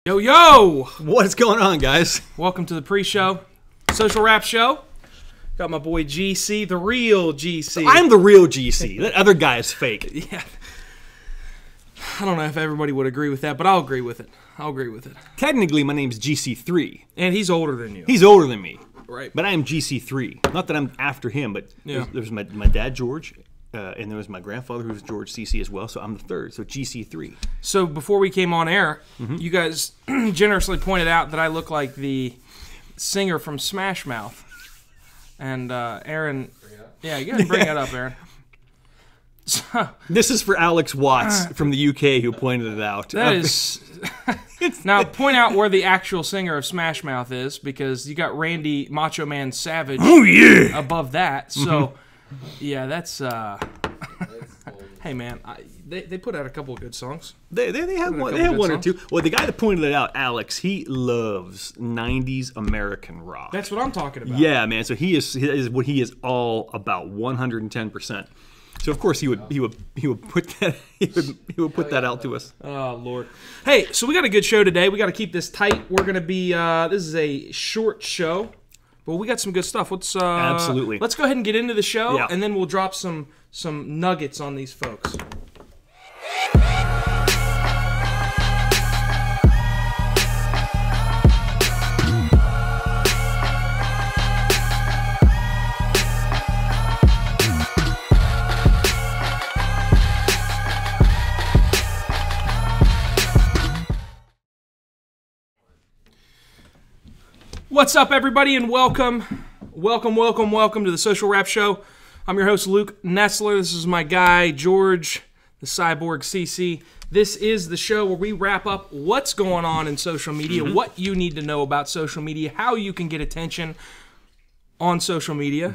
Yo, yo! What's going on, guys? Welcome to the pre-show, social rap show. Got my boy GC, the real GC. I'm the real GC. That other guy is fake. Yeah. I don't know if everybody would agree with that, but I'll agree with it. I'll agree with it. Technically, my name's GC3. And he's older than you. He's older than me. Right. But I am GC3. Not that I'm after him, but Yeah. there's my dad, George, and there was my grandfather, who was George CC as well, so I'm the third, so GC3. So before we came on air, you guys generously pointed out that I look like the singer from Smash Mouth. And Aaron... Yeah, you gotta bring that up, Aaron. So, This is for Alex Watts from the UK who pointed it out. that is... Now, point out where the actual singer of Smash Mouth is, because you got Randy Macho Man Savage above that. So, yeah, that's... Hey, man, they put out a couple of good songs. They have one. They have one or two. Well, the guy that pointed it out, Alex, he loves '90s American rock. That's what I'm talking about. Yeah, man. So he is what he is all about, 110%. So of course he would put that he would put that out to us. Oh Lord. Hey, so we got a good show today. We got to keep this tight. We're gonna be this is a short show, but we got some good stuff. Absolutely. Let's go ahead and get into the show, Yeah. and then we'll drop some nuggets on these folks. What's up, everybody, and welcome to the Social Rap Show. I'm your host, Luke Nesler. This is my guy, George, the Cyborg CC. This is the show where we wrap up what's going on in social media, what you need to know about social media, how you can get attention on social media,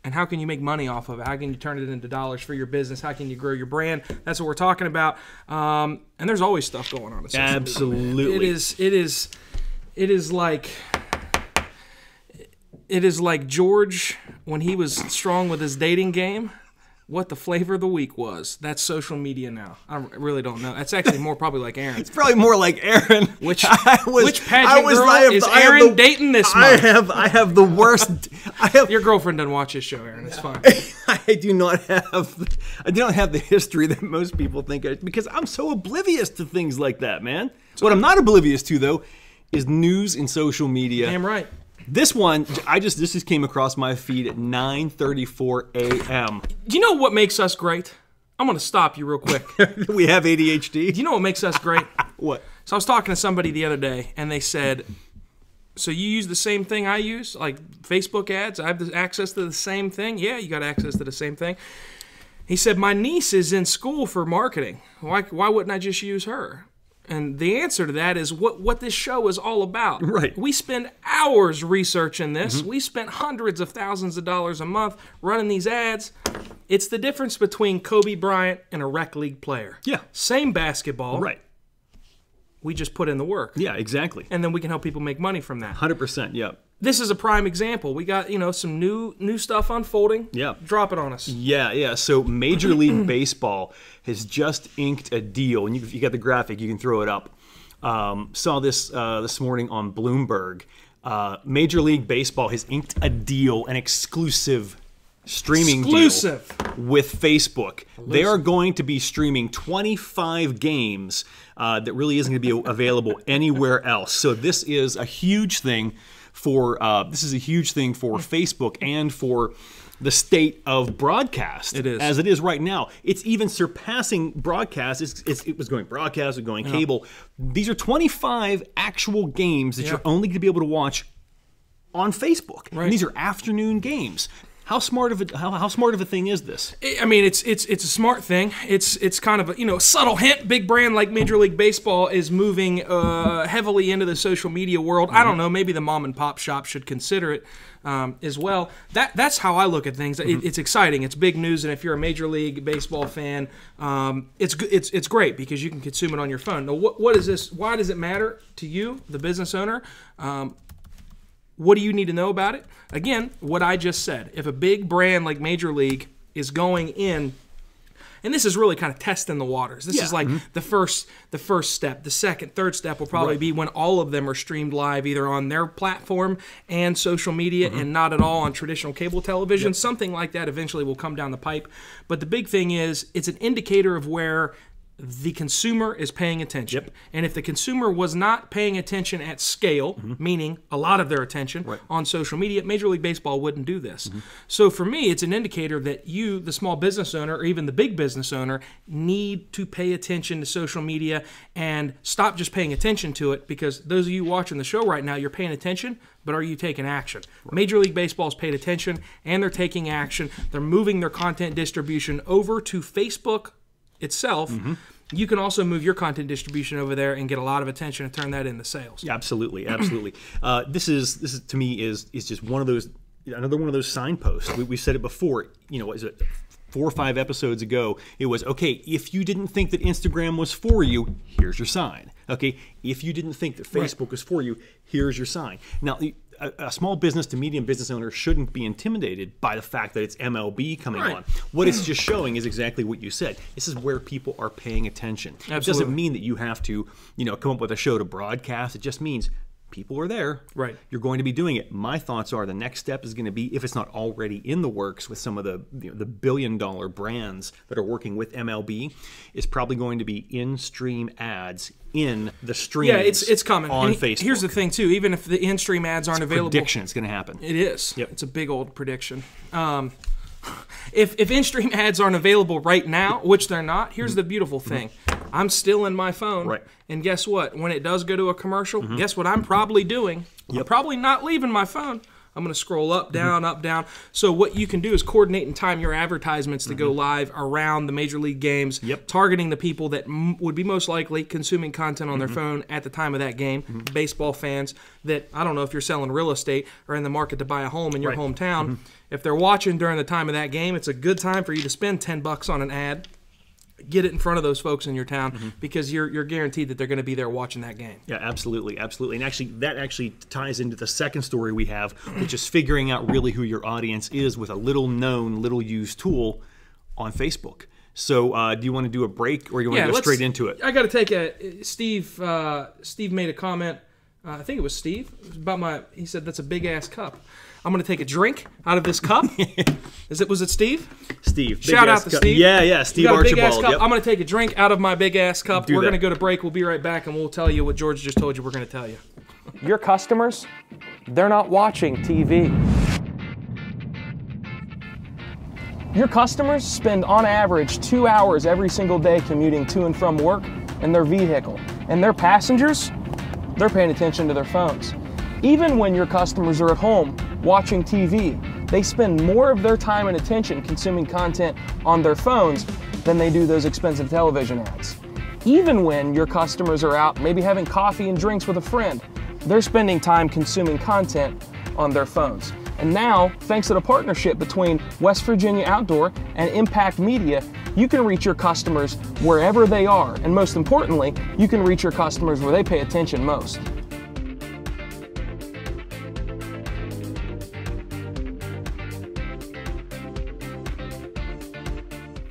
and how can you make money off of it? How can you turn it into dollars for your business? How can you grow your brand? That's what we're talking about. And there's always stuff going on in social media. Absolutely. It is like George, when he was strong with his dating game, what the flavor of the week was. That's social media now. I really don't know. That's actually more probably like Aaron. It's probably more like Aaron. Which pageant girl is Aaron dating this month? I have the worst. Your girlfriend doesn't watch this show, Aaron. It's fine. I do not have the history that most people think because I'm so oblivious to things like that, man. What I'm not oblivious to, though, is news and social media. Damn right. This one, this just came across my feed at 9:34 a.m. Do you know what makes us great? I'm going to stop you real quick. We have ADHD. Do you know what makes us great? What? So I was talking to somebody the other day, and they said, so you use the same thing I use, like Facebook ads? I have access to the same thing? Yeah, you got access to the same thing. He said, my niece is in school for marketing. Why wouldn't I just use her? And the answer to that is what this show is all about. Right. We spend hours researching this. We spent hundreds of thousands of dollars a month running these ads. It's the difference between Kobe Bryant and a rec league player. Yeah. Same basketball. Right. We just put in the work. Yeah, exactly. And then we can help people make money from that. 100%, yeah. This is a prime example. We got, some new stuff unfolding. Yeah. Drop it on us. Yeah. So Major League Baseball has just inked a deal, and you got the graphic. You can throw it up. Saw this this morning on Bloomberg. Major League Baseball has inked a deal, an exclusive streaming deal with Facebook. They are going to be streaming 25 games that really isn't going to be available anywhere else. So this is a huge thing for Facebook and for the state of broadcast. It is. As it is right now. It's even surpassing broadcast. It was going broadcast, it was going cable. These are 25 actual games that you're only going to be able to watch on Facebook. Right. And these are afternoon games. How smart of a thing is this? I mean, it's a smart thing. It's kind of a subtle hint. Big brand like Major League Baseball is moving heavily into the social media world. I don't know. Maybe the mom and pop shop should consider it as well. That's how I look at things. It's exciting. It's big news, and if you're a Major League Baseball fan, it's great because you can consume it on your phone. Now, what is this? Why does it matter to you, the business owner? What do you need to know about it? Again, what I just said. If a big brand like Major League is going in And this is really kind of testing the waters. This is like mm-hmm. the first step. The second, third step will probably be when all of them are streamed live, either on their platform and social media, mm-hmm. and not at all on traditional cable television. Something like that eventually will come down the pipe. But the big thing is, it's an indicator of where the consumer is paying attention. And if the consumer was not paying attention at scale, meaning a lot of their attention on social media, Major League Baseball wouldn't do this. So for me, it's an indicator that you, the small business owner, or even the big business owner, need to pay attention to social media and stop just paying attention to it, because those of you watching the show right now, you're paying attention, but are you taking action? Major League Baseball's paid attention and they're taking action. They're moving their content distribution over to Facebook itself. You can also move your content distribution over there and get a lot of attention and turn that into sales. Yeah, absolutely. This is to me is just one of those, another one of those signposts. We said it before. Was it 4 or 5 episodes ago? It was, okay, if you didn't think that Instagram was for you, here's your sign. Okay, if you didn't think that Facebook was for you, here's your sign. Now, a small business to medium business owner shouldn't be intimidated by the fact that it's MLB coming on. What it's just showing is exactly what you said. This is where people are paying attention. It doesn't mean that you have to, come up with a show to broadcast. It just means people are there. You're going to be doing it. My thoughts are the next step is going to be, if it's not already in the works with some of the the billion-dollar brands that are working with MLB, is probably going to be in-stream ads in the streams. Yeah, it's coming on Facebook. Here's the thing too: even if the in-stream ads aren't available, prediction, it's going to happen. It is. It's a big old prediction. If in-stream ads aren't available right now, which they're not, here's the beautiful thing. I'm still in my phone, and guess what? When it does go to a commercial, guess what I'm probably doing? I'm probably not leaving my phone. I'm going to scroll up, down, up, down. So what you can do is coordinate and time your advertisements to go live around the Major League games, targeting the people that would be most likely consuming content on their phone at the time of that game. Baseball fans that, I don't know if you're selling real estate or in the market to buy a home in your hometown. If they're watching during the time of that game, it's a good time for you to spend $10 on an ad. Get it in front of those folks in your town, because you're guaranteed that they're going to be there watching that game. Yeah, absolutely. And actually, that actually ties into the second story we have, which is figuring out really who your audience is with a little-known, little-used tool on Facebook. So do you want to do a break, or do you want to go straight into it? I got to take a Steve made a comment. I think it was Steve. It was about he said, that's a big-ass cup. I'm going to take a drink out of this cup. Was it Steve? Steve. Shout out to Steve. Yeah, Steve Archibald. Yep. I'm going to take a drink out of my big-ass cup. We're going to go to break. We'll be right back, and we'll tell you what George just told you we're going to tell you. Your customers, they're not watching TV. Your customers spend, on average, 2 hours every single day commuting to and from work in their vehicle. And their passengers, they're paying attention to their phones. Even when your customers are at home watching TV, they spend more of their time and attention consuming content on their phones than they do those expensive television ads. Even when your customers are out maybe having coffee and drinks with a friend, they're spending time consuming content on their phones. And now, thanks to the partnership between West Virginia Outdoor and Impact Media, you can reach your customers wherever they are. And most importantly, you can reach your customers where they pay attention most.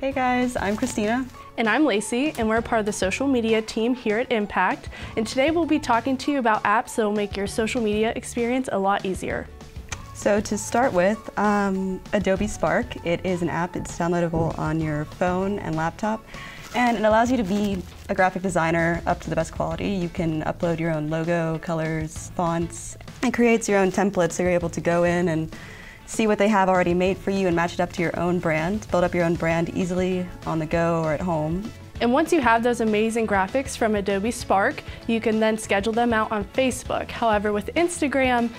Hey guys, I'm Christina. And I'm Lacey, and we're part of the social media team here at Impact. And today we'll be talking to you about apps that will make your social media experience a lot easier. So to start with, Adobe Spark. It is an app. It's downloadable on your phone and laptop. And it allows you to be a graphic designer up to the best quality. You can upload your own logo, colors, fonts. It creates your own templates, so you're able to go in and see what they have already made for you and match it up to your own brand. Build up your own brand easily on the go or at home. And once you have those amazing graphics from Adobe Spark, you can then schedule them out on Facebook. However, with Instagram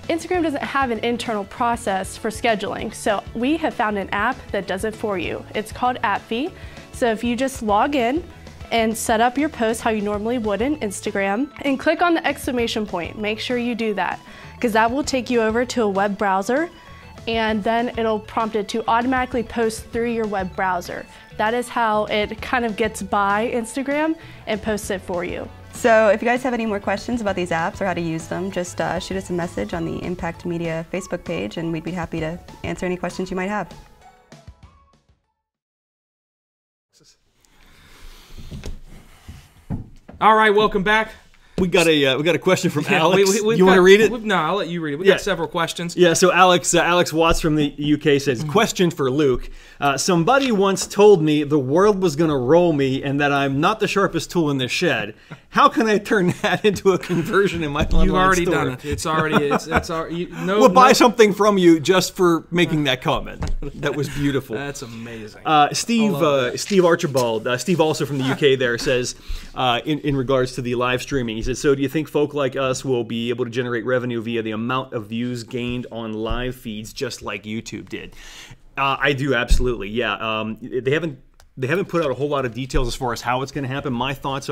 doesn't have an internal process for scheduling. So we have found an app that does it for you. It's called AppFee. So if you just log in and set up your post how you normally would in Instagram and click on the exclamation point, make sure you do that, because that will take you over to a web browser, and then it'll prompt it to automatically post through your web browser. That is how it kind of gets by Instagram and posts it for you. So if you guys have any more questions about these apps or how to use them, just shoot us a message on the Impact Media Facebook page, and we'd be happy to answer any questions you might have. All right, welcome back. We got a question from Alex. We've You want to read it? No, I'll let you read it. We Yeah. got several questions. Yeah, so Alex Watts from the UK says, question for Luke. Somebody once told me the world was going to roll me and that I'm not the sharpest tool in the shed. How can I turn that into a conversion in my online store? You've already done it. It's already. We'll buy something from you just for making that comment. That was beautiful. That's amazing. Steve Archibald, Steve also from the UK there, says, in regards to the live streaming, he says, so do you think folk like us will be able to generate revenue via the amount of views gained on live feeds just like YouTube did? I do, absolutely, yeah. They haven't put out a whole lot of details as far as how it's going to happen. My thoughts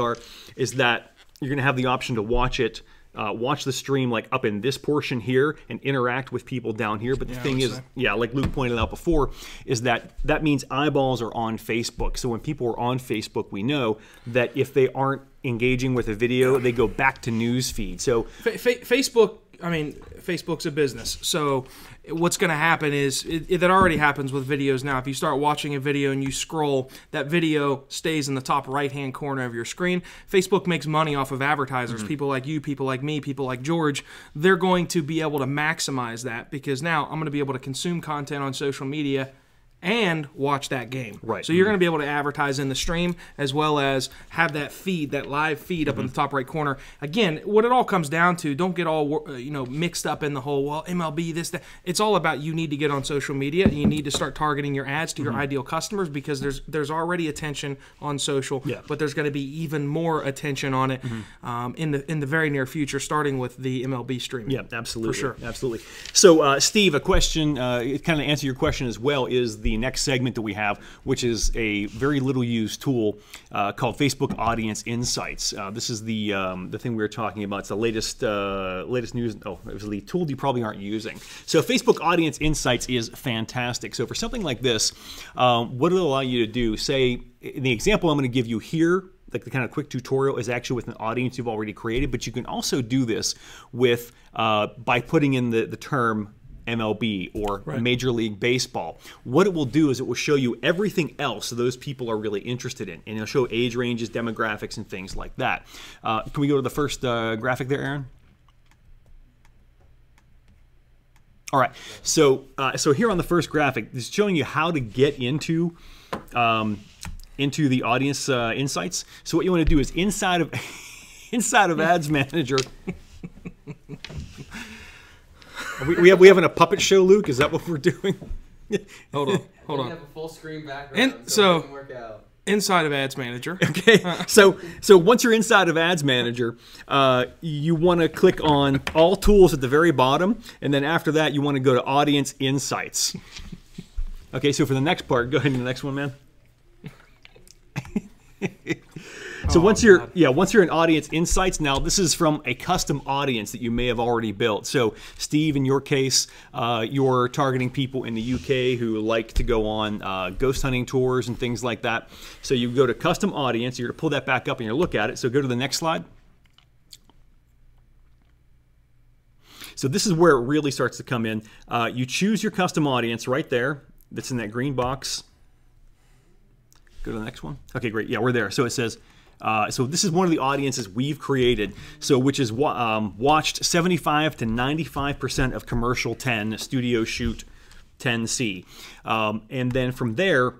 is that you're going to have the option to watch it, watch the stream like up in this portion here and interact with people down here. But the thing is, like Luke pointed out before, is that means eyeballs are on Facebook. So when people are on Facebook, we know that if they aren't engaging with a video, they go back to news feed. So Facebook, I mean, Facebook's a business. So what's going to happen is, that already happens with videos now. If you start watching a video and you scroll, that video stays in the top right-hand corner of your screen. Facebook makes money off of advertisers. People like you, people like me, people like George. They're going to be able to maximize that because now I'm going to be able to consume content on social media and watch that game. Right. So you're going to be able to advertise in the stream as well as have that feed, that live feed up in the top right corner. Again, what it all comes down to, don't get all mixed up in the whole, well, MLB, this, that. It's all about you need to get on social media and you need to start targeting your ads to your ideal customers because there's already attention on social, but there's going to be even more attention on it in the very near future, starting with the MLB streaming. Yeah, absolutely. For sure. Absolutely. So, Steve, a question, kind of answer your question as well, is the next segment that we have, which is a very little used tool called Facebook Audience Insights. This is the thing we were talking about. It's the latest news. Oh, it was the tool you probably aren't using. So Facebook Audience Insights is fantastic. So for something like this, what it'll allow you to do, say, in the example I'm going to give you here, like the kind of quick tutorial is actually with an audience you've already created, but you can also do this with by putting in the term MLB or Major League Baseball. What it will do is it will show you everything else those people are really interested in, and it'll show age ranges, demographics, and things like that. Can we go to the first graphic there, Aaron? All right. So here on the first graphic, this is showing you how to get into the audience insights. So what you want to do is inside of Ads Manager. We having a puppet show, Luke? Is that what we're doing? Hold on. We have a full screen background, And so it can work out. Inside of Ads Manager. Okay, so once you're inside of Ads Manager, you want to click on All Tools at the very bottom, and then after that, you want to go to Audience Insights. Okay, so for the next part, go ahead to the next one, man. So once you're in Audience Insights, now this is from a custom audience that you may have already built. So Steve, in your case, you're targeting people in the UK who like to go on ghost hunting tours and things like that. So you go to Custom Audience, you're going to pull that back up and you look at it. So go to the next slide. So this is where it really starts to come in. You choose your custom audience right there. That's in that green box. Go to the next one. Okay, great. Yeah, we're there. So it says, so this is one of the audiences we've created, so which is watched 75 to 95% of commercial 10, studio shoot 10C. And then from there,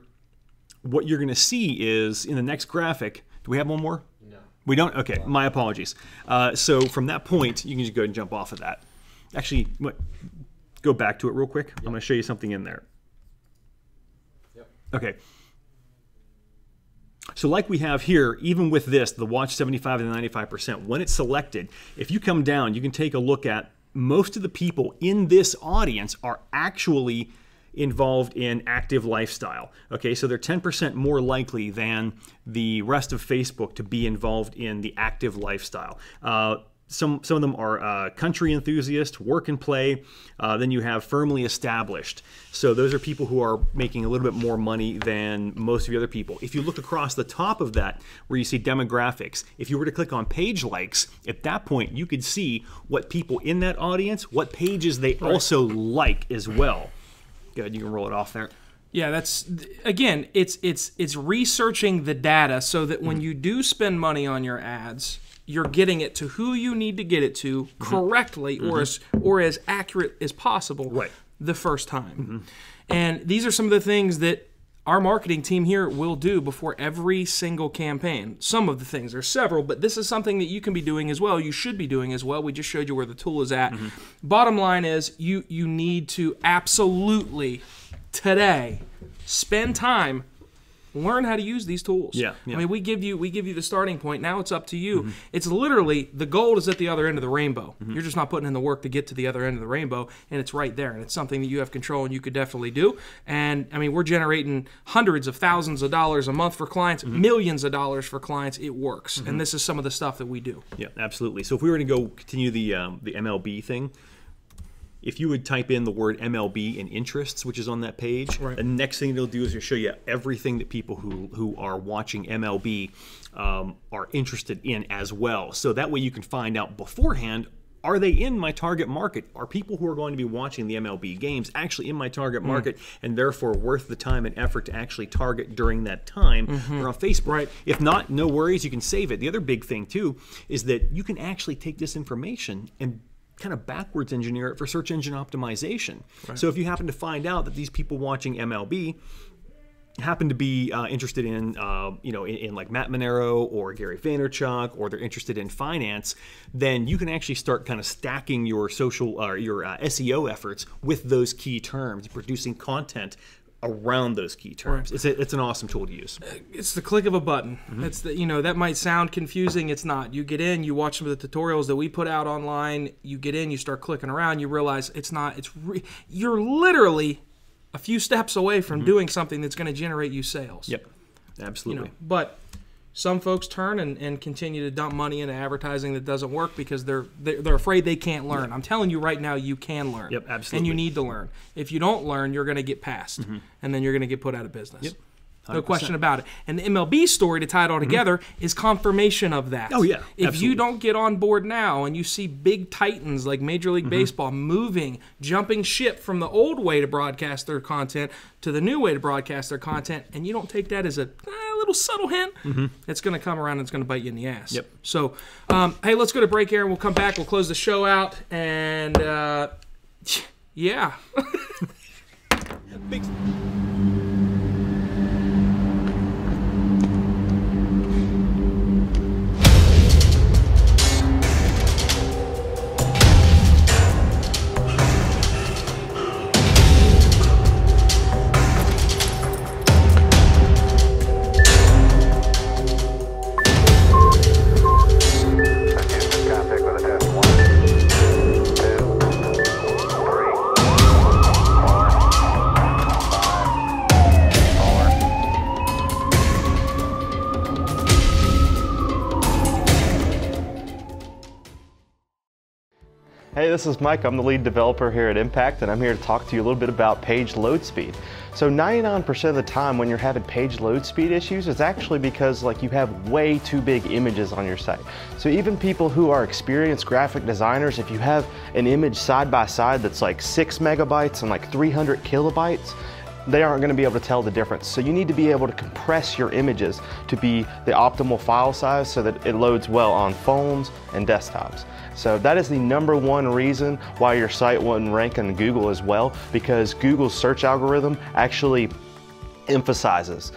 what you're going to see is in the next graphic, do we have one more? No. We don't? Okay, my apologies. So from that point, you can just go ahead and jump off of that. Actually, go back to it real quick. Yep. I'm going to show you something in there. Yep. Okay. So like we have here, even with this, the watch 75 to 95%, when it's selected, if you come down, you can take a look at most of the people in this audience are actually involved in active lifestyle. Okay, so they're 10% more likely than the rest of Facebook to be involved in the active lifestyle. Some of them are country enthusiasts, work and play. Then you have firmly established. So those are people who are making a little bit more money than most of the other people. If you look across the top of that, where you see demographics, if you were to click on page likes, at that point you could see what people in that audience, what pages they also like as well. Good, you can roll it off there. Yeah, that's again, it's researching the data so that when you do spend money on your ads, you're getting it to who you need to get it to correctly or as accurate as possible the first time. And these are some of the things that our marketing team here will do before every single campaign. Some of the things, there's several, but this is something that you can be doing as well. You should be doing as well. We just showed you where the tool is at. Bottom line is you need to absolutely today spend time, learn how to use these tools. I mean, we give you the starting point. Now it's up to you. It's literally the gold is at the other end of the rainbow. You're just not putting in the work to get to the other end of the rainbow, and it's right there. And it's something that you have control and you could definitely do. And I mean, we're generating hundreds of thousands of dollars a month for clients, millions of dollars for clients. It works, and this is some of the stuff that we do. Yeah, absolutely. So if we were to go continue the MLB thing. If you would type in the word MLB and interests, which is on that page, the next thing it'll do is it'll show you everything that people who are watching MLB are interested in as well. So that way you can find out beforehand, are they in my target market? Are people who are going to be watching the MLB games actually in my target market and therefore worth the time and effort to actually target during that time or on Facebook? If not, no worries, you can save it. The other big thing too is that you can actually take this information and kind of backwards engineer it for search engine optimization. So if you happen to find out that these people watching MLB happen to be interested in, in like Matt Monero or Gary Vaynerchuk, or they're interested in finance, then you can actually start kind of stacking your social or your SEO efforts with those key terms, producing content around those key terms. It's an awesome tool to use. It's the click of a button. It's the, that might sound confusing. It's not. You get in, you watch some of the tutorials that we put out online. You get in, you start clicking around. You realize it's not. You're literally a few steps away from doing something that's going to generate you sales. Yep, absolutely. But some folks turn and continue to dump money into advertising that doesn't work because they're afraid they can't learn. I'm telling you right now, you can learn. Yep, absolutely. And you need to learn. If you don't learn, you're going to get passed, and then you're going to get put out of business. Yep. 100%. No question about it. And the MLB story, to tie it all together, is confirmation of that. Oh, yeah. If absolutely. you don't get on board now and you see big titans like Major League Baseball moving, jumping ship from the old way to broadcast their content to the new way to broadcast their content, and you don't take that as a little subtle hint, it's going to come around and it's going to bite you in the ass. Yep. So, hey, let's go to break here and we'll come back. We'll close the show out. And, yeah. Big Hey, this is Mike. I'm the lead developer here at Impact, and I'm here to talk to you a little bit about page load speed. So 99% of the time when you're having page load speed issues, it's actually because you have way too big images on your site. So even people who are experienced graphic designers, if you have an image side by side that's 6 megabytes and 300 kilobytes, they aren't going to be able to tell the difference. So you need to be able to compress your images to be the optimal file size so that it loads well on phones and desktops. So that is the #1 reason why your site wouldn't rank in Google as well, because Google's search algorithm actually emphasizes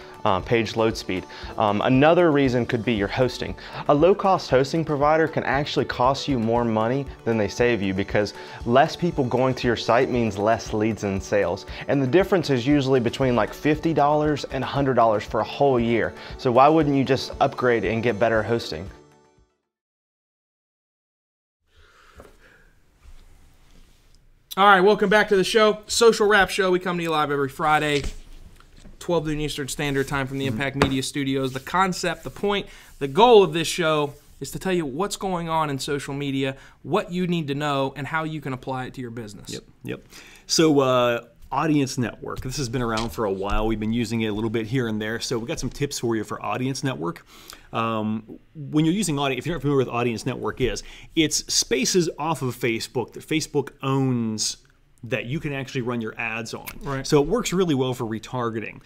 page load speed. Another reason could be your hosting. A low-cost hosting provider can actually cost you more money than they save you, because less people going to your site means less leads and sales. And the difference is usually between $50 and $100 for a whole year. So why wouldn't you just upgrade and get better hosting? All right, welcome back to the show. Social Wrap Show. We come to you live every Friday, 12 noon Eastern Standard Time from the Impact Media Studios. The concept, the point, the goal of this show is to tell you what's going on in social media, what you need to know, and how you can apply it to your business. Yep. So, Audience Network. This has been around for a while. We've been using it a little bit here and there. So we got some tips for you for Audience Network. When you're using Audience, if you're not familiar with what Audience Network is, it's spaces off of Facebook that Facebook owns that you can actually run your ads on. Right. So it works really well for retargeting.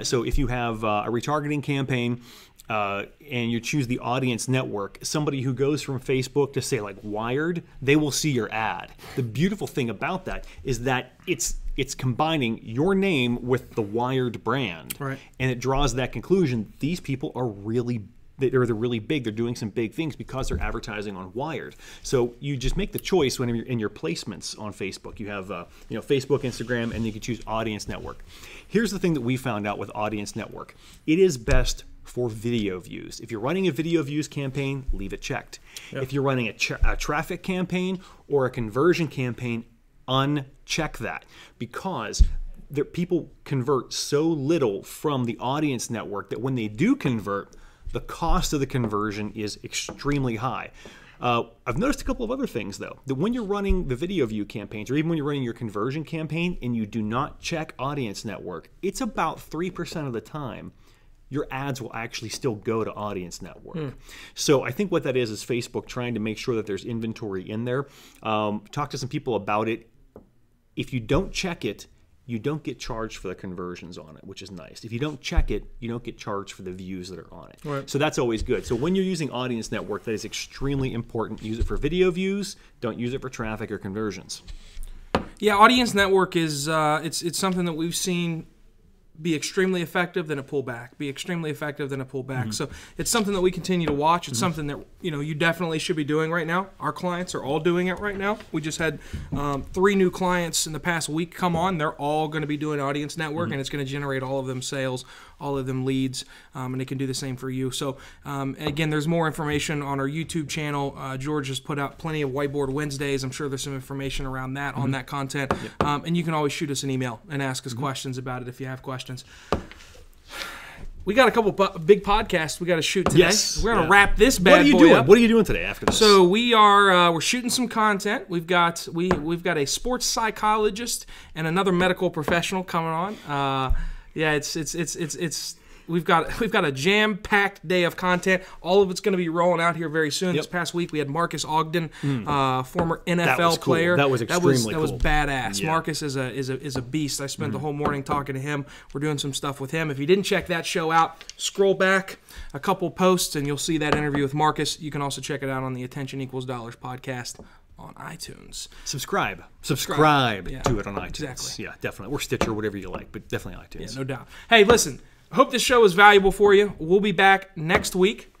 So if you have a retargeting campaign and you choose the audience network, somebody who goes from Facebook to say like Wired, they will see your ad. The beautiful thing about that is that it's combining your name with the Wired brand. Right. And it draws that conclusion. They're really big. They're doing some big things because they're advertising on Wired. So you just make the choice when you're in your placements on Facebook. You have Facebook, Instagram, and you can choose Audience Network. Here's the thing that we found out with Audience Network. It is best for video views. If you're running a video views campaign, leave it checked. Yep. If you're running a traffic campaign or a conversion campaign, uncheck that, because people convert so little from the Audience Network that when they do convert, the cost of the conversion is extremely high. I've noticed a couple of other things, though, that when you're running the video view campaigns, or even when you're running your conversion campaign and you do not check Audience Network, it's about 3% of the time your ads will actually still go to Audience Network. So I think what that is Facebook trying to make sure that there's inventory in there. Talk to some people about it. If you don't check it, you don't get charged for the conversions on it, which is nice. If you don't check it, you don't get charged for the views that are on it. Right. So that's always good. So when you're using Audience Network, that is extremely important. Use it for video views. Don't use it for traffic or conversions. Yeah, Audience Network is it's something that we've seen be extremely effective, then it pull back. Be extremely effective, then it pull back. So it's something that we continue to watch. It's something that you definitely should be doing right now. Our clients are all doing it right now. We just had 3 new clients in the past week come on. They're all going to be doing Audience Network, and it's going to generate all of them sales, all of them leads, and it can do the same for you. So again, there's more information on our YouTube channel. George has put out plenty of Whiteboard Wednesdays. I'm sure there's some information around that on that content. And you can always shoot us an email and ask us questions about it if you have questions. We got a couple big podcasts we got to shoot today. Yes. We're going to wrap this bad boy up. What are you doing? What are you doing today after this? So we are we're shooting some content. We've got a sports psychologist and another medical professional coming on. We've got a jam-packed day of content. All of it's going to be rolling out here very soon. This past week we had Marcus Ogden, former NFL player. That was extremely cool. That was badass. Yeah. Marcus is a beast. I spent the whole morning talking to him. We're doing some stuff with him. If you didn't check that show out, scroll back a couple posts and you'll see that interview with Marcus. You can also check it out on the Attention Equals Dollars podcast on iTunes. Subscribe to it on iTunes. Exactly. Yeah, definitely. Or Stitcher, whatever you like, but definitely iTunes. Yeah, no doubt. Hey, listen. I hope this show was valuable for you. We'll be back next week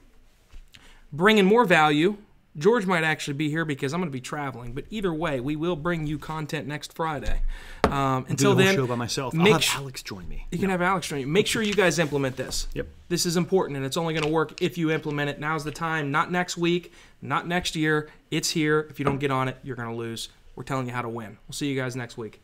bringing more value. George might actually be here because I'm going to be traveling. But either way, we will bring you content next Friday. Until then, show by myself. I'll have Alex join me. You can have Alex join you. Make sure you guys implement this. Yep. This is important, and it's only going to work if you implement it. Now's the time. Not next week. Not next year. It's here. If you don't get on it, you're going to lose. We're telling you how to win. We'll see you guys next week.